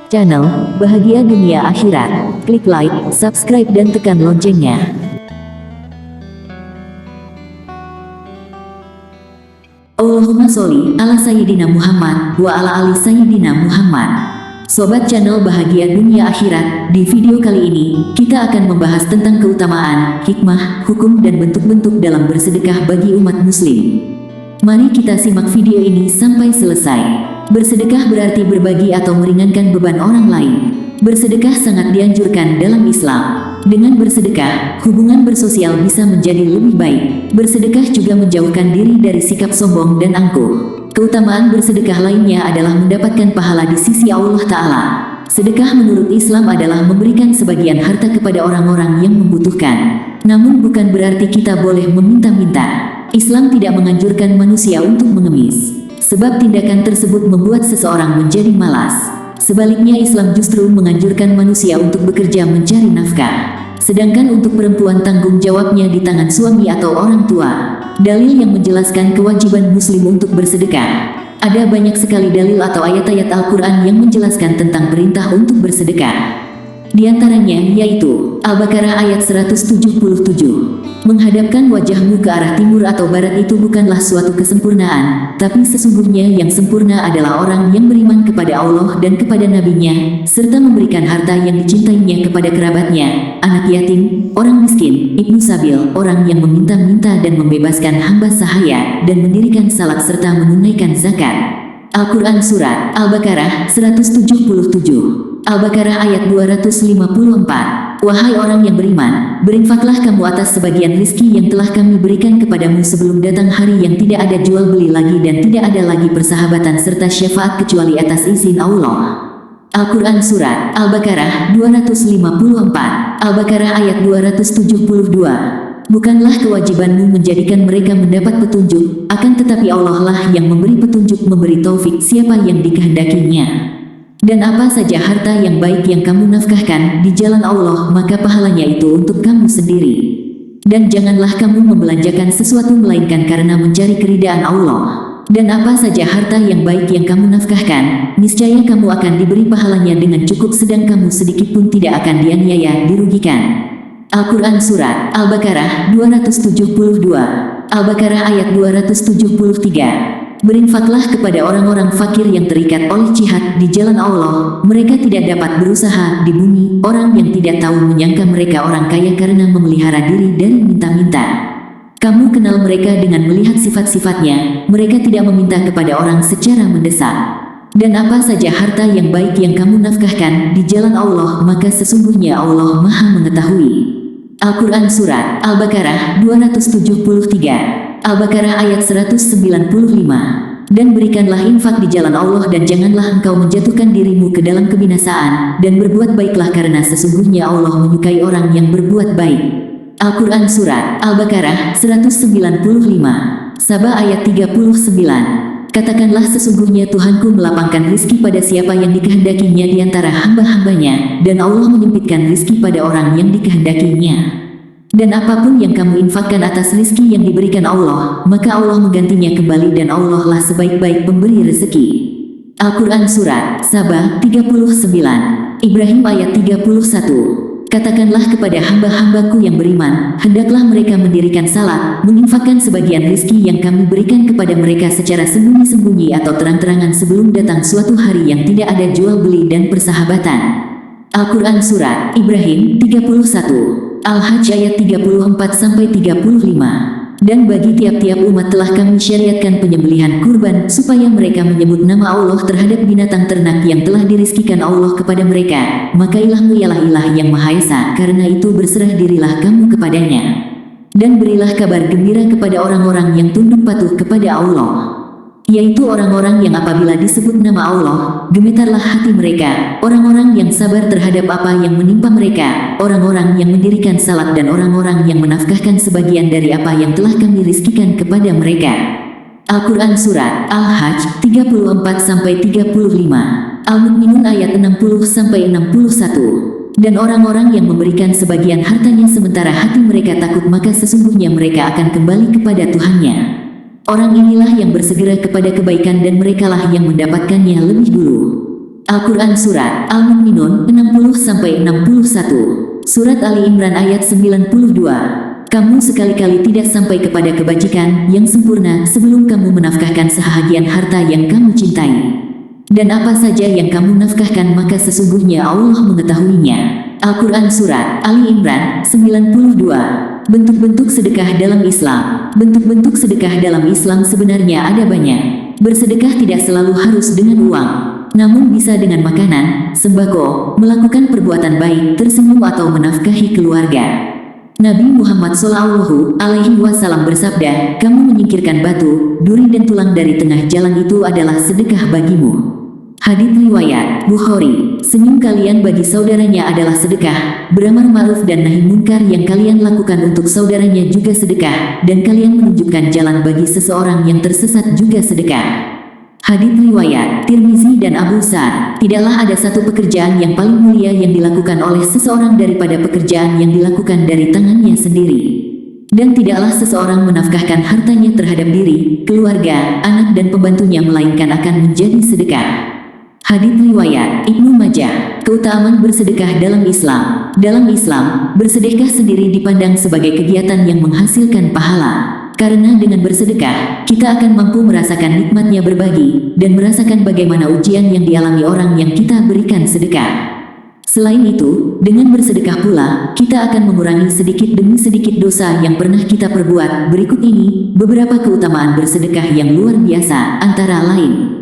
channel Bahagia Dunia Akhirat. Klik like, subscribe dan tekan loncengnya. Allahumma sholli ala Sayyidina Muhammad wa ala ali Sayyidina Muhammad. Sobat channel Bahagia Dunia Akhirat, di video kali ini, kita akan membahas tentang keutamaan, hikmah, hukum dan bentuk-bentuk dalam bersedekah bagi umat muslim. Mari kita simak video ini sampai selesai. Bersedekah berarti berbagi atau meringankan beban orang lain. Bersedekah sangat dianjurkan dalam Islam. Dengan bersedekah, hubungan bersosial bisa menjadi lebih baik. Bersedekah juga menjauhkan diri dari sikap sombong dan angkuh. Keutamaan bersedekah lainnya adalah mendapatkan pahala di sisi Allah Ta'ala. Sedekah menurut Islam adalah memberikan sebagian harta kepada orang-orang yang membutuhkan. Namun bukan berarti kita boleh meminta-minta. Islam tidak menganjurkan manusia untuk mengemis, sebab tindakan tersebut membuat seseorang menjadi malas. Sebaliknya Islam justru menganjurkan manusia untuk bekerja mencari nafkah. Sedangkan untuk perempuan tanggung jawabnya di tangan suami atau orang tua. Dalil yang menjelaskan kewajiban muslim untuk bersedekah. Ada banyak sekali dalil atau ayat-ayat Al-Quran yang menjelaskan tentang perintah untuk bersedekah. Di antaranya yaitu Al-Baqarah ayat 177. Menghadapkan wajahmu ke arah timur atau barat itu bukanlah suatu kesempurnaan, tapi sesungguhnya yang sempurna adalah orang yang beriman kepada Allah dan kepada Nabi-Nya, serta memberikan harta yang dicintainya kepada kerabatnya, anak yatim, orang miskin, ibnu sabil, orang yang meminta-minta dan membebaskan hamba sahaya, dan mendirikan salat serta menunaikan zakat. Al-Quran Surat Al-Baqarah 177. Al-Baqarah ayat 254. Wahai orang yang beriman, berinfaklah kamu atas sebagian rizki yang telah kami berikan kepadamu sebelum datang hari yang tidak ada jual beli lagi dan tidak ada lagi persahabatan serta syafaat kecuali atas izin Allah. Al-Quran Surat Al-Baqarah 254. Al-Baqarah ayat 272. Bukanlah kewajibanmu menjadikan mereka mendapat petunjuk, akan tetapi Allah lah yang memberi petunjuk, memberi taufik siapa yang dikehendakinya. Dan apa saja harta yang baik yang kamu nafkahkan di jalan Allah, maka pahalanya itu untuk kamu sendiri. Dan janganlah kamu membelanjakan sesuatu melainkan karena mencari keridaan Allah. Dan apa saja harta yang baik yang kamu nafkahkan, niscaya kamu akan diberi pahalanya dengan cukup, sedang kamu sedikit pun tidak akan dianiaya, dirugikan. Al-Quran Surat Al-Baqarah 272. Al-Baqarah ayat 273. Berinfaklah kepada orang-orang fakir yang terikat oleh jihad di jalan Allah. Mereka tidak dapat berusaha di bumi. Orang yang tidak tahu menyangka mereka orang kaya karena memelihara diri dari minta-minta. Kamu kenal mereka dengan melihat sifat-sifatnya. Mereka tidak meminta kepada orang secara mendesak. Dan apa saja harta yang baik yang kamu nafkahkan di jalan Allah, maka sesungguhnya Allah Maha Mengetahui. Al-Quran Surat Al-Baqarah 273. Al-Baqarah ayat 195. Dan berikanlah infak di jalan Allah dan janganlah engkau menjatuhkan dirimu ke dalam kebinasaan, dan berbuat baiklah karena sesungguhnya Allah menyukai orang yang berbuat baik. Al-Quran Surat Al-Baqarah 195. Sabah ayat 39. Katakanlah sesungguhnya Tuhanku melapangkan rizki pada siapa yang dikehendakinya di antara hamba-hambanya, dan Allah menyempitkan rizki pada orang yang dikehendakinya. Dan apapun yang kamu infakkan atas rizki yang diberikan Allah, maka Allah menggantinya kembali dan Allah lah sebaik-baik pemberi rezeki. Al-Quran Surat Sabah 39. Ibrahim ayat 31. Katakanlah kepada hamba-hambaku yang beriman, hendaklah mereka mendirikan salat, menginfakkan sebagian rizki yang kami berikan kepada mereka secara sembunyi-sembunyi atau terang-terangan sebelum datang suatu hari yang tidak ada jual beli dan persahabatan. Al-Quran Surat Ibrahim 31. Al-Hajj ayat 34-35. Dan bagi tiap-tiap umat telah kami syariatkan penyembelihan kurban, supaya mereka menyebut nama Allah terhadap binatang ternak yang telah dirizkikan Allah kepada mereka. Maka ilahmu ialah ilah yang Maha Esa, karena itu berserah dirilah kamu kepadanya. Dan berilah kabar gembira kepada orang-orang yang tunduk patuh kepada Allah, yaitu orang-orang yang apabila disebut nama Allah, gemetarlah hati mereka, orang-orang yang sabar terhadap apa yang menimpa mereka, orang-orang yang mendirikan salat dan orang-orang yang menafkahkan sebagian dari apa yang telah kami rizkikan kepada mereka. Al-Quran Surat Al-Hajj 34-35. Al-Mu'minun ayat 60-61. Dan orang-orang yang memberikan sebagian hartanya sementara hati mereka takut, maka sesungguhnya mereka akan kembali kepada Tuhannya. Orang inilah yang bersegera kepada kebaikan dan merekalah yang mendapatkannya lebih dulu. Al-Quran Surat Al-Mu'minun 60-61. Surat Ali Imran ayat 92. Kamu sekali-kali tidak sampai kepada kebajikan yang sempurna sebelum kamu menafkahkan sebahagian harta yang kamu cintai. Dan apa saja yang kamu nafkahkan maka sesungguhnya Allah mengetahuinya. Al-Quran Surat Ali Imran 92. Bentuk-bentuk sedekah dalam Islam. Bentuk-bentuk sedekah dalam Islam sebenarnya ada banyak. Bersedekah tidak selalu harus dengan uang, namun bisa dengan makanan, sembako, melakukan perbuatan baik, tersenyum atau menafkahi keluarga. Nabi Muhammad SAW bersabda, kamu menyingkirkan batu, duri dan tulang dari tengah jalan itu adalah sedekah bagimu. Hadits riwayat Bukhari. Senyum kalian bagi saudaranya adalah sedekah, beramar ma'ruf dan nahi munkar yang kalian lakukan untuk saudaranya juga sedekah, dan kalian menunjukkan jalan bagi seseorang yang tersesat juga sedekah. Hadits riwayat Tirmizi dan Abu Sa'ad. Tidaklah ada satu pekerjaan yang paling mulia yang dilakukan oleh seseorang daripada pekerjaan yang dilakukan dari tangannya sendiri. Dan tidaklah seseorang menafkahkan hartanya terhadap diri, keluarga, anak dan pembantunya melainkan akan menjadi sedekah. Hadits riwayat Ibnu Majah. Keutamaan bersedekah dalam Islam. Dalam Islam, bersedekah sendiri dipandang sebagai kegiatan yang menghasilkan pahala. Karena dengan bersedekah, kita akan mampu merasakan nikmatnya berbagi, dan merasakan bagaimana ujian yang dialami orang yang kita berikan sedekah. Selain itu, dengan bersedekah pula, kita akan mengurangi sedikit demi sedikit dosa yang pernah kita perbuat. Berikut ini, beberapa keutamaan bersedekah yang luar biasa, antara lain.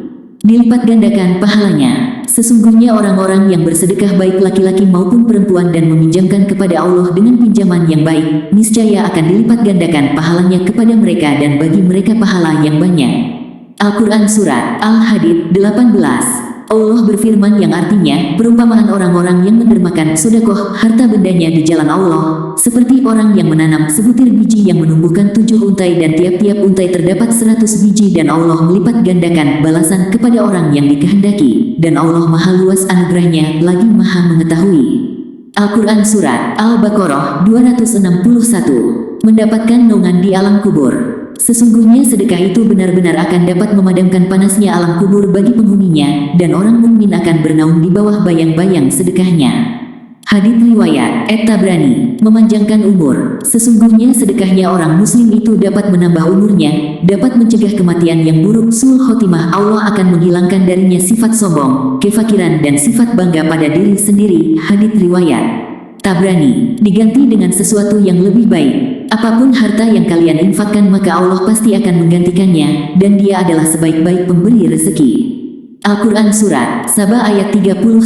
Dilipat gandakan pahalanya. Sesungguhnya orang-orang yang bersedekah baik laki-laki maupun perempuan dan meminjamkan kepada Allah dengan pinjaman yang baik, niscaya akan dilipat gandakan pahalanya kepada mereka dan bagi mereka pahala yang banyak. Al-Quran Surat Al-Hadid 18. Allah berfirman yang artinya, perumpamaan orang-orang yang mendermakan sedekah harta bendanya di jalan Allah, seperti orang yang menanam sebutir biji yang menumbuhkan 7 untai dan tiap-tiap untai terdapat 100 biji dan Allah melipat gandakan balasan kepada orang yang dikehendaki, dan Allah maha luas anugerahnya lagi maha mengetahui. Al-Quran Surat Al-Baqarah 261. Mendapatkan naungan di alam kubur. Sesungguhnya sedekah itu benar-benar akan dapat memadamkan panasnya alam kubur bagi penghuninya, dan orang mukmin akan bernaung di bawah bayang-bayang sedekahnya. Hadits riwayat At-Tabrani. Memanjangkan umur. Sesungguhnya sedekahnya orang muslim itu dapat menambah umurnya, dapat mencegah kematian yang buruk, sul khotimah. Allah akan menghilangkan darinya sifat sombong, kefakiran dan sifat bangga pada diri sendiri. Hadits riwayat Tabrani. Diganti dengan sesuatu yang lebih baik. Apapun harta yang kalian infakkan maka Allah pasti akan menggantikannya, dan Dia adalah sebaik-baik pemberi rezeki. Al-Quran Surat Saba ayat 39.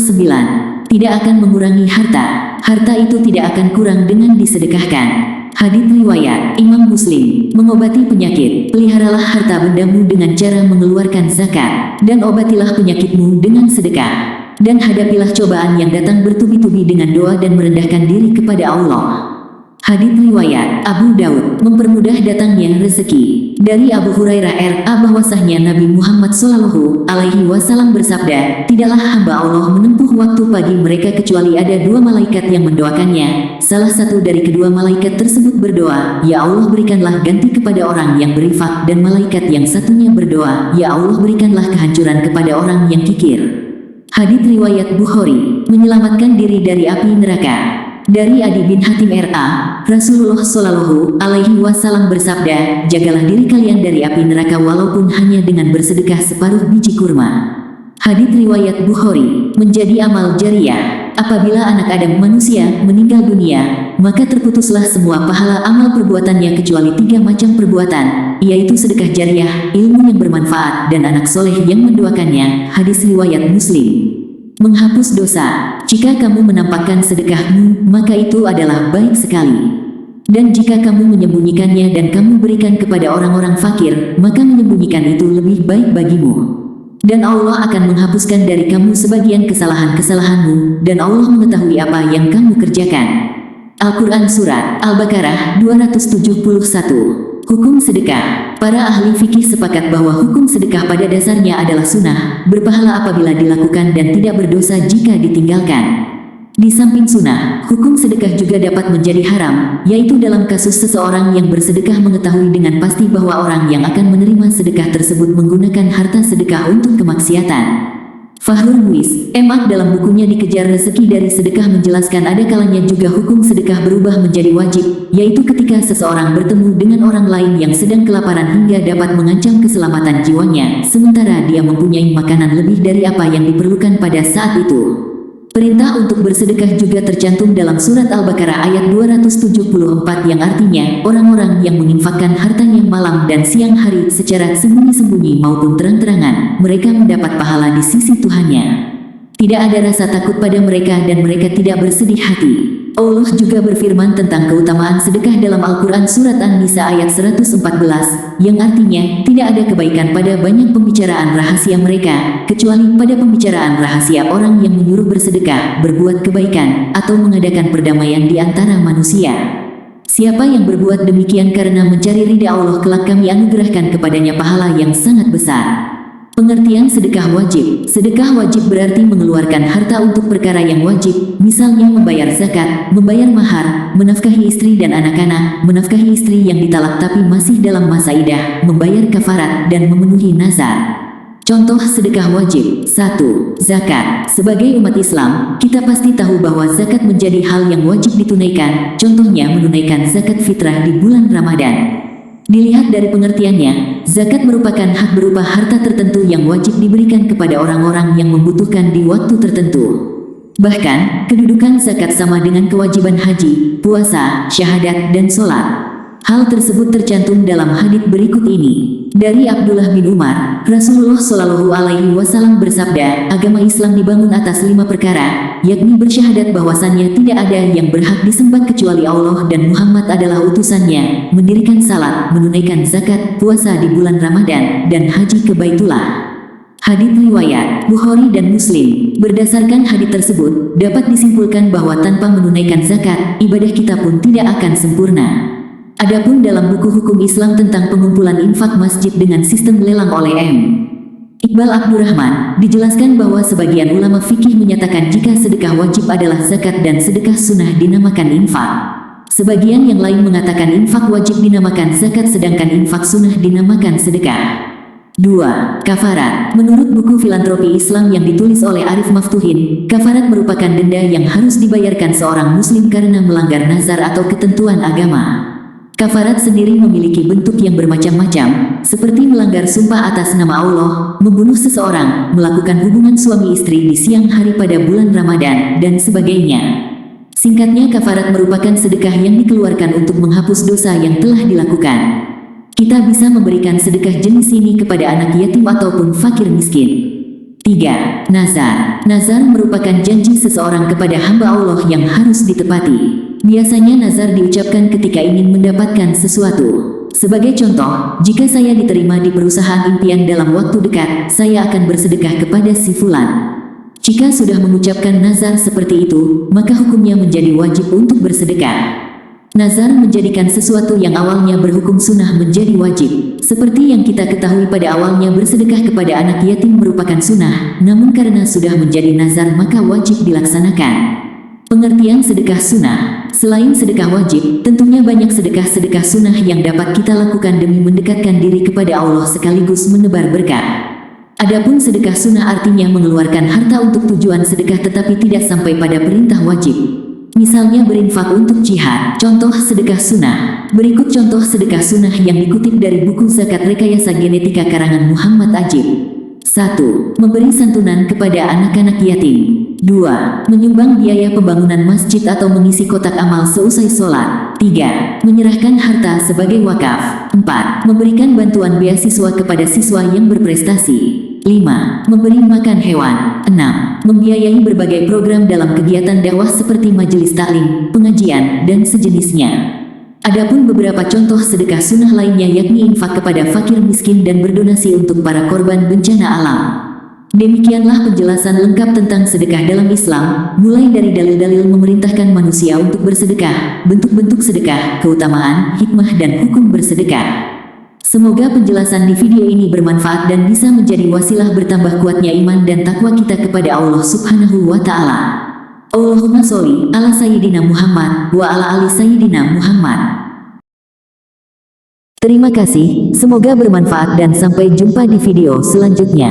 Tidak akan mengurangi harta. Harta itu tidak akan kurang dengan disedekahkan. Hadits riwayat Imam Muslim. Mengobati penyakit. Peliharalah harta bendamu dengan cara mengeluarkan zakat, dan obatilah penyakitmu dengan sedekah. Dan hadapilah cobaan yang datang bertubi-tubi dengan doa dan merendahkan diri kepada Allah. Hadits riwayat Abu Daud. Mempermudah datangnya rezeki. Dari Abu Hurairah R.A. bahwasanya Nabi Muhammad SAW bersabda, tidaklah hamba Allah menempuh waktu pagi mereka kecuali ada 2 malaikat yang mendoakannya. Salah satu dari kedua malaikat tersebut berdoa, ya Allah berikanlah ganti kepada orang yang berinfak, dan malaikat yang satunya berdoa, ya Allah berikanlah kehancuran kepada orang yang kikir. Hadits riwayat Bukhari. Menyelamatkan diri dari api neraka. Dari Adi bin Hatim R.A., Rasulullah SAW bersabda, jagalah diri kalian dari api neraka walaupun hanya dengan bersedekah separuh biji kurma. Hadits riwayat Bukhari. Menjadi amal jariyah. Apabila anak Adam manusia meninggal dunia, maka terputuslah semua pahala amal perbuatannya kecuali 3 macam perbuatan, yaitu sedekah jariyah, ilmu yang bermanfaat, dan anak soleh yang mendoakannya. Hadis riwayat Muslim. Menghapus dosa. Jika kamu menampakkan sedekahmu, maka itu adalah baik sekali. Dan jika kamu menyembunyikannya dan kamu berikan kepada orang-orang fakir, maka menyembunyikan itu lebih baik bagimu. Dan Allah akan menghapuskan dari kamu sebagian kesalahan-kesalahanmu, dan Allah mengetahui apa yang kamu kerjakan. Al-Quran Surat Al-Baqarah 271. Hukum sedekah. Para ahli fikih sepakat bahwa hukum sedekah pada dasarnya adalah sunnah, berpahala apabila dilakukan dan tidak berdosa jika ditinggalkan. Di samping sunnah, hukum sedekah juga dapat menjadi haram, yaitu dalam kasus seseorang yang bersedekah mengetahui dengan pasti bahwa orang yang akan menerima sedekah tersebut menggunakan harta sedekah untuk kemaksiatan. Fahrul Muiz, M.A. dalam bukunya Dikejar Rezeki dari Sedekah menjelaskan ada kalanya juga hukum sedekah berubah menjadi wajib, yaitu ketika seseorang bertemu dengan orang lain yang sedang kelaparan hingga dapat mengancam keselamatan jiwanya, sementara dia mempunyai makanan lebih dari apa yang diperlukan pada saat itu. Perintah untuk bersedekah juga tercantum dalam surat Al-Baqarah ayat 274 yang artinya, orang-orang yang menginfakkan hartanya malam dan siang hari secara sembunyi-sembunyi maupun terang-terangan, mereka mendapat pahala di sisi Tuhannya. Tidak ada rasa takut pada mereka dan mereka tidak bersedih hati. Allah juga berfirman tentang keutamaan sedekah dalam Al-Quran Surat An-Nisa ayat 114, yang artinya, tidak ada kebaikan pada banyak pembicaraan rahasia mereka, kecuali pada pembicaraan rahasia orang yang menyuruh bersedekah, berbuat kebaikan, atau mengadakan perdamaian di antara manusia. Siapa yang berbuat demikian karena mencari ridha Allah, kelak kami anugerahkan kepadanya pahala yang sangat besar. Pengertian sedekah wajib. Sedekah wajib berarti mengeluarkan harta untuk perkara yang wajib, misalnya membayar zakat, membayar mahar, menafkahi istri dan anak-anak, menafkahi istri yang ditalak tapi masih dalam masa iddah, membayar kafarat, dan memenuhi nazar. Contoh sedekah wajib. 1. Zakat. Sebagai umat Islam, kita pasti tahu bahwa zakat menjadi hal yang wajib ditunaikan, contohnya menunaikan zakat fitrah di bulan Ramadan. Dilihat dari pengertiannya, zakat merupakan hak berupa harta tertentu yang wajib diberikan kepada orang-orang yang membutuhkan di waktu tertentu. Bahkan, kedudukan zakat sama dengan kewajiban haji, puasa, syahadat, dan sholat. Hal tersebut tercantum dalam hadits berikut ini. Dari Abdullah bin Umar, Rasulullah Shallallahu Alaihi Wasallam bersabda, agama Islam dibangun atas 5 perkara, yakni bersyahadat bahwasannya tidak ada yang berhak disembah kecuali Allah dan Muhammad adalah utusannya, mendirikan salat, menunaikan zakat, puasa di bulan Ramadan, dan haji ke Baitullah. Hadits riwayat Bukhari dan Muslim. Berdasarkan hadits tersebut, dapat disimpulkan bahwa tanpa menunaikan zakat, ibadah kita pun tidak akan sempurna. Adapun dalam buku hukum Islam tentang pengumpulan infak masjid dengan sistem lelang oleh M. Iqbal Abdurrahman, dijelaskan bahwa sebagian ulama fikih menyatakan jika sedekah wajib adalah zakat dan sedekah sunnah dinamakan infak. Sebagian yang lain mengatakan infak wajib dinamakan zakat sedangkan infak sunnah dinamakan sedekah. 2. Kafarat. Menurut buku Filantropi Islam yang ditulis oleh Arif Maftuhin, kafarat merupakan denda yang harus dibayarkan seorang muslim karena melanggar nazar atau ketentuan agama. Kafarat sendiri memiliki bentuk yang bermacam-macam, seperti melanggar sumpah atas nama Allah, membunuh seseorang, melakukan hubungan suami istri di siang hari pada bulan Ramadan, dan sebagainya. Singkatnya, kafarat merupakan sedekah yang dikeluarkan untuk menghapus dosa yang telah dilakukan. Kita bisa memberikan sedekah jenis ini kepada anak yatim ataupun fakir miskin. 3. Nazar. Nazar merupakan janji seseorang kepada hamba Allah yang harus ditepati. Biasanya nazar diucapkan ketika ingin mendapatkan sesuatu. Sebagai contoh, jika saya diterima di perusahaan impian dalam waktu dekat, saya akan bersedekah kepada si fulan. Jika sudah mengucapkan nazar seperti itu, maka hukumnya menjadi wajib untuk bersedekah. Nazar menjadikan sesuatu yang awalnya berhukum sunnah menjadi wajib. Seperti yang kita ketahui pada awalnya bersedekah kepada anak yatim merupakan sunnah, namun karena sudah menjadi nazar maka wajib dilaksanakan. Pengertian sedekah sunnah. Selain sedekah wajib, tentunya banyak sedekah-sedekah sunnah yang dapat kita lakukan demi mendekatkan diri kepada Allah sekaligus menebar berkah. Adapun sedekah sunnah artinya mengeluarkan harta untuk tujuan sedekah tetapi tidak sampai pada perintah wajib. Misalnya berinfak untuk jihad, contoh sedekah sunnah. Berikut contoh sedekah sunnah yang dikutip dari buku Zakat Rekayasa Genetika karangan Muhammad Ajib. 1. Memberi santunan kepada anak-anak yatim. 2. Menyumbang biaya pembangunan masjid atau mengisi kotak amal seusai sholat. 3. Menyerahkan harta sebagai wakaf. 4. Memberikan bantuan beasiswa kepada siswa yang berprestasi. 5. Memberi makan hewan. 6. Membiayai berbagai program dalam kegiatan dakwah seperti majelis taklim, pengajian, dan sejenisnya. Adapun beberapa contoh sedekah sunnah lainnya yakni infak kepada fakir miskin dan berdonasi untuk para korban bencana alam. Demikianlah penjelasan lengkap tentang sedekah dalam Islam, mulai dari dalil-dalil memerintahkan manusia untuk bersedekah, bentuk-bentuk sedekah, keutamaan, hikmah dan hukum bersedekah. Semoga penjelasan di video ini bermanfaat dan bisa menjadi wasilah bertambah kuatnya iman dan takwa kita kepada Allah Subhanahu wa Ta'ala. Allahumma sholli ala Sayyidina Muhammad wa ala ali Sayyidina Muhammad. Terima kasih, semoga bermanfaat dan sampai jumpa di video selanjutnya.